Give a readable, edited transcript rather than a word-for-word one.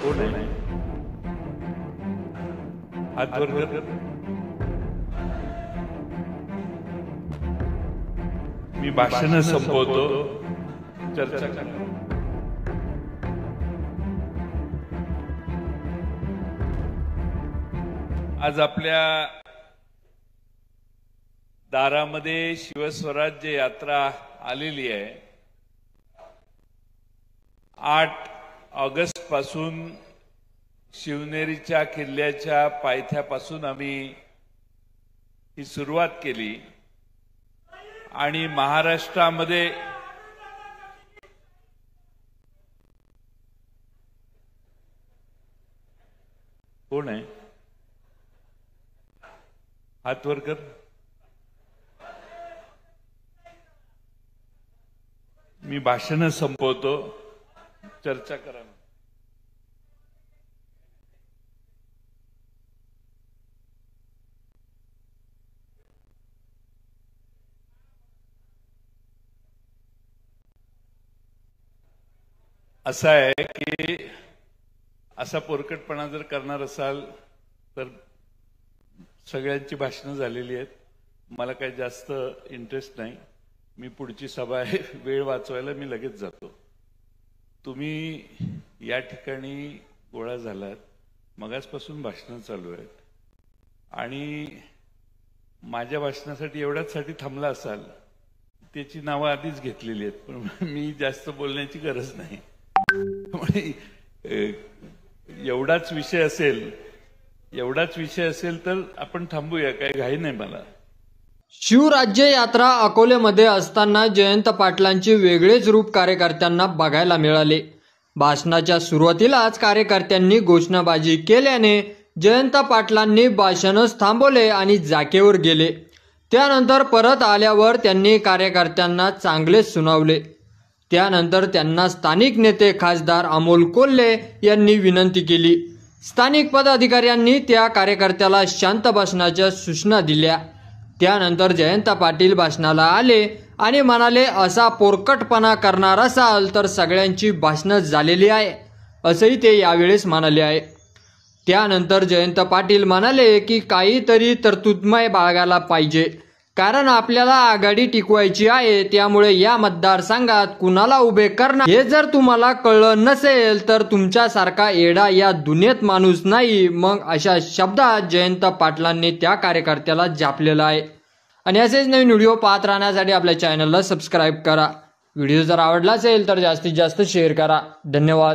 कोण आहे? हात वर कर. मी भाषण संपवतो. चर्चा करा. आज आपल्या दारामध्ये शिवस्वराज्य यात्रा आलेली आहे. 8 ऑगस्ट पासून शिवनेरीच्या किल्ल्याच्या पायथ्यापासून आम्ही ही सुरुवात केली आणि महाराष्ट्रामध्ये कोण आहे? हात वर कर. मी भाषण संपवतो. चर्चा करा. असं आहे की असा पोरकटपणा जर करणार असाल तर सगळ्यांची भाषणं झालेली आहेत. मला काही जास्त इंटरेस्ट नाही. मी पुढची सभा आहे, वेळ वाचवायला मी लगेच जातो. तुम्ही या ठिकाणी गोळा झालात. मगासपासून भाषणं चालू आहेत आणि माझ्या भाषणासाठी एवढ्याचसाठी थांबला असाल. त्याची नावं आधीच घेतलेली आहेत, पण मी जास्त बोलण्याची गरज नाही. एवढाच विषय असेल तर आपण थांबूया. काही घाई नाही मला. शिवराज्य यात्रा अकोलेमध्ये असताना जयंत पाटलांचे वेगळेच रूप कार्यकर्त्यांना बघायला मिळाले. भाषणाच्या सुरुवातीलाच कार्यकर्त्यांनी घोषणाबाजी केल्याने जयंत पाटलांनी भाषणच थांबवले आणि जागेवर गेले. त्यानंतर परत आल्यावर त्यांनी कार्यकर्त्यांना चांगलेच सुनावले. त्यानंतर त्यांना स्थानिक नेते खासदार अमोल कोल्हे यांनी विनंती केली. स्थानिक पदाधिकाऱ्यांनी त्या कार्यकर्त्याला शांत बसण्याच्या सूचना दिल्या. त्यानंतर जयंत पाटील भाषणाला आले आणि म्हणाले, असा पोरकटपणा करणार असाल तर सगळ्यांची भाषणं झालेली आहे, असंही ते यावेळेस म्हणाले आहे. त्यानंतर जयंत पाटील म्हणाले की काहीतरी तरतूदमय बाळगायला पाहिजे, कारण आपल्याला आघाडी टिकवायची आहे. त्यामुळे या मतदारसंघात कुणाला उभे करणार हे जर तुम्हाला कळलं नसेल तर तुमच्यासारखा येडा या दुनियेत माणूस नाही. मग अशा शब्दात जयंत पाटलांनी त्या कार्यकर्त्याला झापलेला आहे. आणि असेच नवीन व्हिडिओ पाहत राहण्यासाठी आपल्या चॅनलला सबस्क्राईब करा. व्हिडिओ जर आवडला असेल तर जास्तीत जास्त शेअर करा. धन्यवाद.